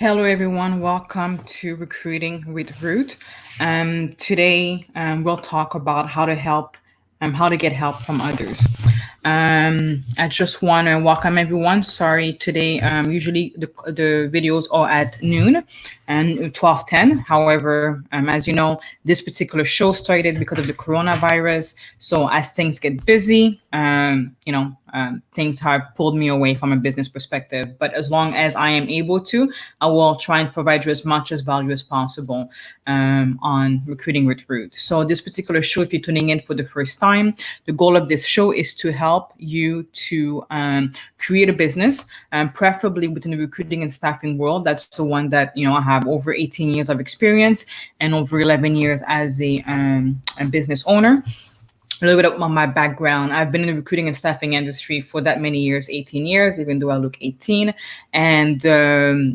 Hello, everyone. Welcome to Recruiting with Ruth. Today, we'll talk about how to get help from others. I just want to welcome everyone. Sorry, today, usually the videos are at noon and 12:10. However, as you know, this particular show started because of the coronavirus. So as things get busy, things have pulled me away from a business perspective. But as long as I am able to, I will try and provide you as much as value as possible on Recruiting with Ruth. So this particular show, if you're tuning in for the first time, the goal of this show is to help you to create a business, preferably within the recruiting and staffing world. That's the one that I have over 18 years of experience and over 11 years as a business owner. A little bit of my background. I've been in the recruiting and staffing industry for that many years, 18 years, even though I look 18. And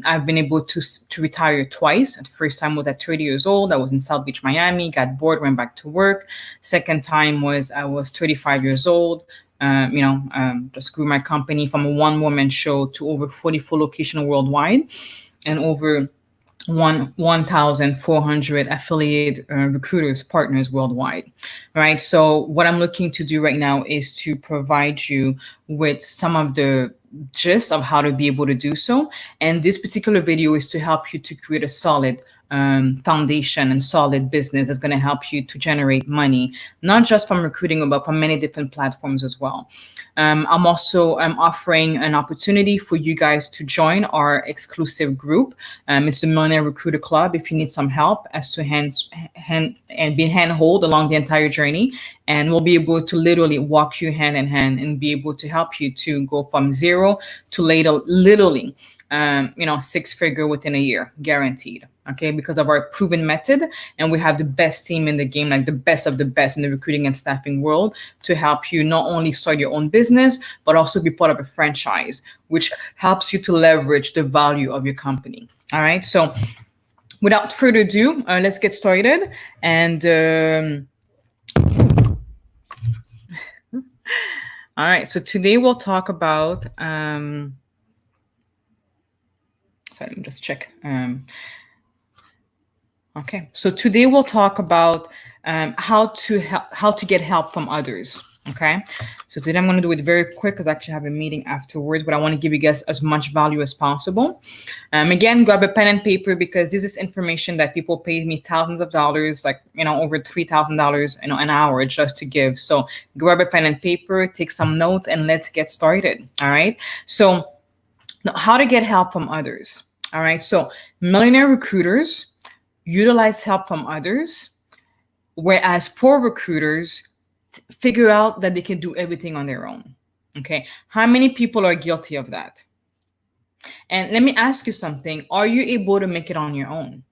I've been able to retire twice. The first time was at 30 years old. I was in South Beach, Miami, got bored, went back to work. Second time was I was 35 years old. Just grew my company from a one-woman show to over 44 locations worldwide and over 1,400 affiliate recruiters, partners worldwide, right? So what I'm looking to do right now is to provide you with some of the gist of how to be able to do so. And this particular video is to help you to create a solid foundation and solid business that's going to help you to generate money, not just from recruiting, but from many different platforms as well. I'm also offering an opportunity for you guys to join our exclusive group. It's the Millionaire Recruiter Club. If you need some help as to be handhold along the entire journey, and we'll be able to literally walk you hand in hand and be able to help you to go from zero to literally, six figure within a year, guaranteed. Okay, because of our proven method, and we have the best team in the game, like the best of the best in the recruiting and staffing world, to help you not only start your own business, but also be part of a franchise, which helps you to leverage the value of your company. All right, so without further ado, let's get started. And all right, so today we'll talk about. Sorry, let me just check. Okay, so today we'll talk about how to get help from others. Okay, so today I'm going to do it very quick because I actually have a meeting afterwards, but I want to give you guys as much value as possible. Again, grab a pen and paper because this is information that people pay me thousands of dollars, like over $3,000, an hour just to give. So grab a pen and paper, take some notes, and let's get started. All right. So how to get help from others. All right. So millionaire recruiters utilize help from others, whereas poor recruiters figure out that they can do everything on their own. Okay, how many people are guilty of that? And let me ask you something. Are you able to make it on your own?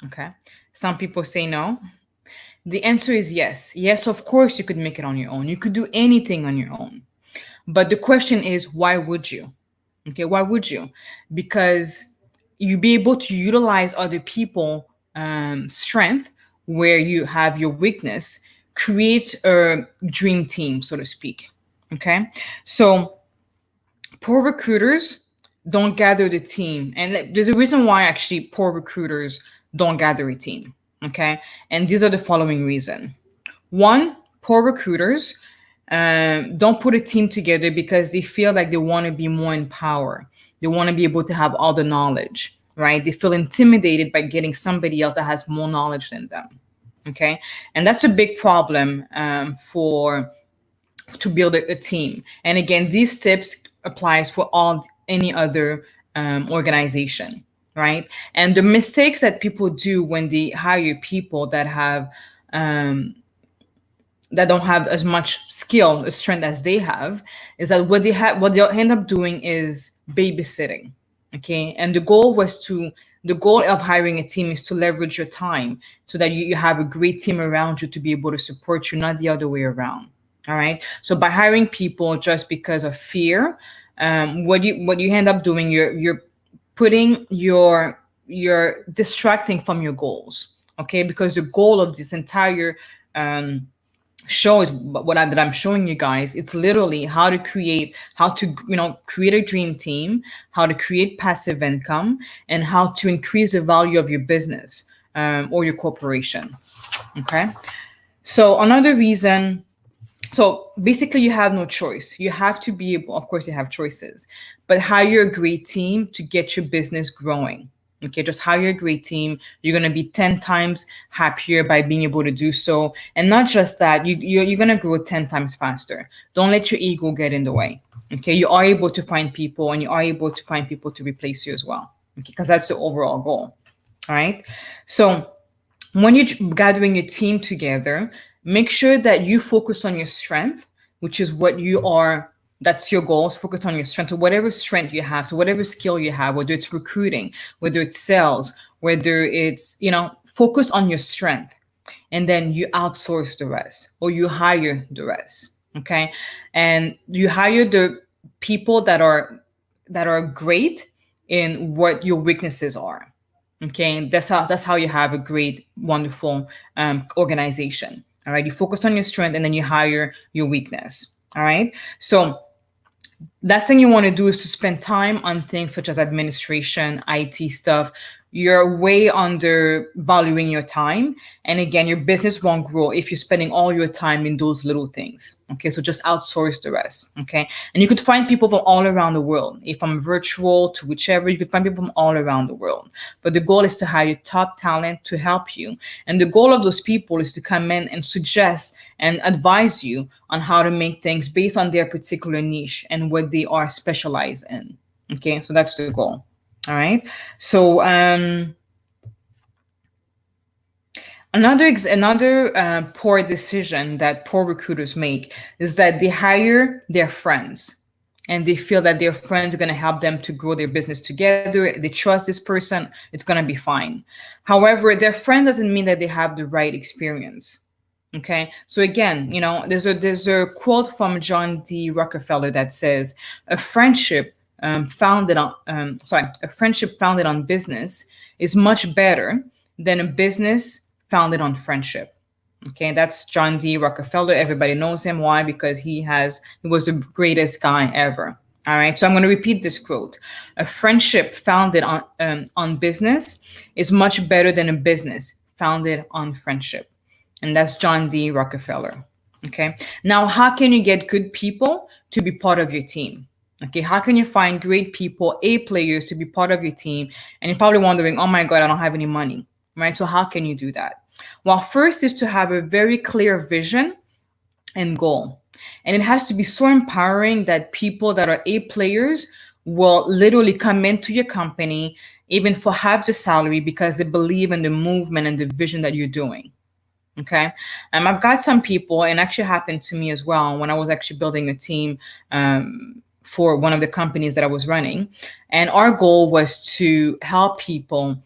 Okay, some people say no. The answer is yes. Yes, of course you could make it on your own. You could do anything on your own. But the question is, why would you? Okay, why would you? Because you be able to utilize other people's strength where you have your weakness, create a dream team, so to speak. Okay, so poor recruiters don't gather the team, and there's a reason why actually poor recruiters don't gather a team. Okay, and these are the following reason. One, poor recruiters don't put a team together because they feel like they want to be more in power. They want to be able to have all the knowledge, right? They feel intimidated by getting somebody else that has more knowledge than them. Okay, and that's a big problem to build a team. And again, these tips applies for any other organization, right? And the mistakes that people do when they hire people that have that don't have as much skill, strength as they have, is that what they'll end up doing is babysitting. Okay, and the goal of hiring a team is to leverage your time so that you have a great team around you to be able to support you, not the other way around. All right. So by hiring people just because of fear, what you end up doing, you're distracting from your goals. Okay, because the goal of this entire show is that I'm showing you guys. It's literally how to create a dream team, how to create passive income, and how to increase the value of your business, or your corporation. Okay. So another reason, so basically you have no choice. You have to be able, of course you have choices, but hire a great team to get your business growing. Okay, just hire a great team. You're gonna be 10 times happier by being able to do so. And not just that, you're gonna grow 10 times faster. Don't let your ego get in the way. Okay, you are able to find people, and you are able to find people to replace you as well. Okay, because that's the overall goal. All right. So when you're gathering your team together, make sure that you focus on your strength, which is what you are. That's your goals. Focus on your strength, so whatever strength you have, so whatever skill you have, whether it's recruiting, whether it's sales, whether it's, focus on your strength, and then you outsource the rest, or you hire the rest. Okay. And you hire the people that are great in what your weaknesses are. Okay, and that's how you have a great, wonderful organization. All right, you focus on your strength, and then you hire your weakness. All right, so last thing you want to do is to spend time on things such as administration, IT stuff. You're way undervaluing your time. And again, your business won't grow if you're spending all your time in those little things. Okay, so just outsource the rest. Okay, and you could find people from all around the world. If I'm virtual to whichever, you could find people from all around the world. But the goal is to hire top talent to help you. And the goal of those people is to come in and suggest and advise you on how to make things based on their particular niche and what they are specialized in. Okay, so that's the goal. All right. So another poor decision that poor recruiters make is that they hire their friends, and they feel that their friends are going to help them to grow their business together. They trust this person, it's going to be fine. However, their friend doesn't mean that they have the right experience. Okay, so again, there's a quote from John D. Rockefeller that says, "A friendship a friendship founded on business is much better than a business founded on friendship." Okay, that's John D. Rockefeller. Everybody knows him. Why? Because he was the greatest guy ever. All right, so I'm going to repeat this quote: "A friendship founded on business is much better than a business founded on friendship." And that's John D. Rockefeller. Okay. Now, how can you get good people to be part of your team? Okay. How can you find great people, A players, to be part of your team? And you're probably wondering, oh my God, I don't have any money. Right. So how can you do that? Well, first is to have a very clear vision and goal. And it has to be so empowering that people that are A players will literally come into your company, even for half the salary, because they believe in the movement and the vision that you're doing. Okay. I've got some people, and actually happened to me as well when I was actually building a team for one of the companies that I was running. And our goal was to help people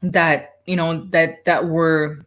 that, that were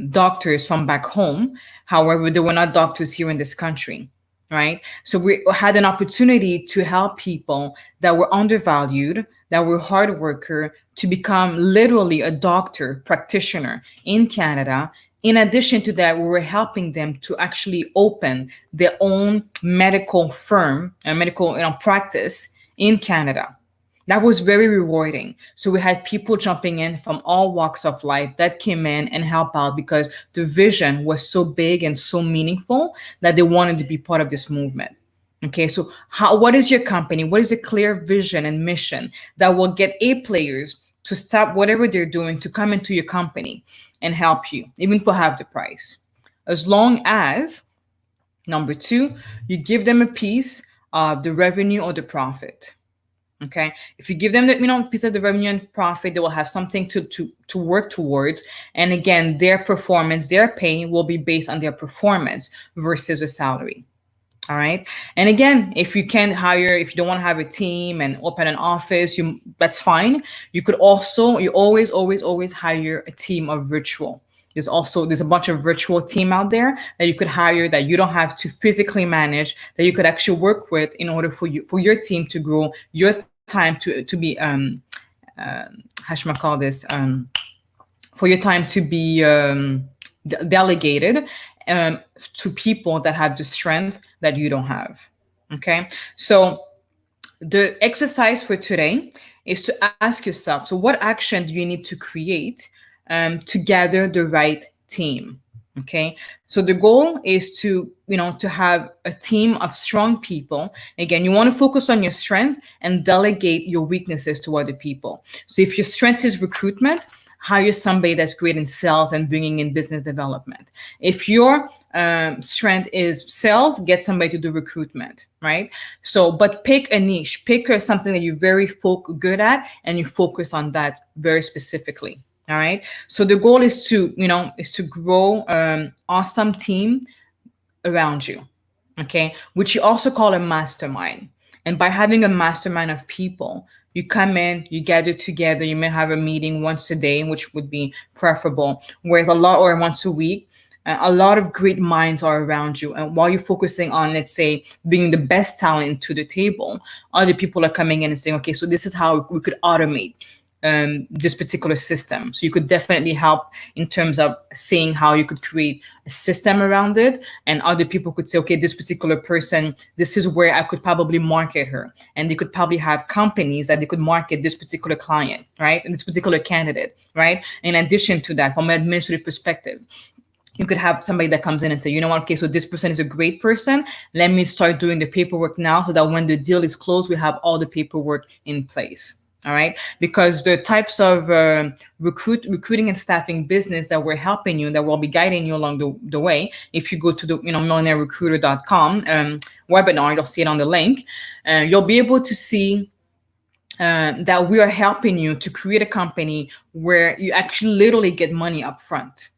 doctors from back home. However, they were not doctors here in this country. Right. So we had an opportunity to help people that were undervalued, that were hard worker, to become literally a doctor practitioner in Canada. In addition to that, we were helping them to actually open their own medical firm, a medical practice in Canada. That was very rewarding. So we had people jumping in from all walks of life that came in and help out because the vision was so big and so meaningful that they wanted to be part of this movement. Okay, so what is your company? What is the clear vision and mission that will get A players to stop whatever they're doing to come into your company and help you, even for half the price? As long as, number two, you give them a piece of the revenue or the profit. Okay, if you give them the piece of the revenue and profit, they will have something to work towards. And again, their performance, their pay will be based on their performance versus a salary. All right. And again, if you can't hire, if you don't want to have a team and open an office, that's fine. You always hire a team of virtual. There's a bunch of virtual team out there that you could hire, that you don't have to physically manage, that you could actually work with in order for your team to grow, your time to be how should I call this, for your time to be delegated, to people that have the strength that you don't have. Okay. So the exercise for today is to ask yourself, so what action do you need to create to gather the right team? Okay, so the goal is to, to have a team of strong people. Again, you want to focus on your strength and delegate your weaknesses to other people. So if your strength is recruitment, hire somebody that's great in sales and bringing in business development. If your strength is sales, get somebody to do recruitment, right? So, but pick a niche, pick something that you're very good at, and you focus on that very specifically. All right. So the goal is to, grow awesome team around you. Okay. Which you also call a mastermind. And by having a mastermind of people, you come in, you gather together, you may have a meeting once a day, which would be preferable, whereas or once a week. A lot of great minds are around you. And while you're focusing on, let's say, bringing the best talent to the table, other people are coming in and saying, okay, so this is how we could automate this particular system. So you could definitely help in terms of seeing how you could create a system around it. And other people could say, okay, this particular person, this is where I could probably market her. And they could probably have companies that they could market this particular client, right? And this particular candidate, right? In addition to that, from an administrative perspective, you could have somebody that comes in and say, you know what, okay, so this person is a great person. Let me start doing the paperwork now so that when the deal is closed, we have all the paperwork in place. All right. Because the types of recruiting and staffing business that we're helping you, that will be guiding you along the way. If you go to the millionairerecruiter.com webinar, you'll see it on the link. You'll be able to see that we are helping you to create a company where you actually literally get money up front.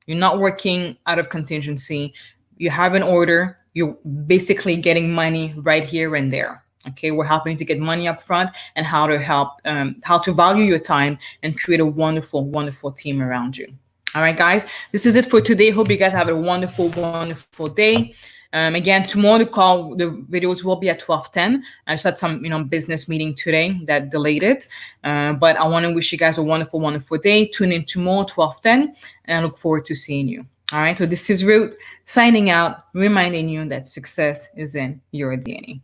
You're not working out of contingency. You have an order. You're basically getting money right here and there. Okay, we're helping to get money up front and how to value your time and create a wonderful, wonderful team around you. All right, guys, this is it for today. Hope you guys have a wonderful, wonderful day. Again, tomorrow the videos will be at 12:10. I just had some, business meeting today that delayed it. But I want to wish you guys a wonderful, wonderful day. Tune in tomorrow, 12:10, and I look forward to seeing you. All right, so this is Ruth signing out, reminding you that success is in your DNA.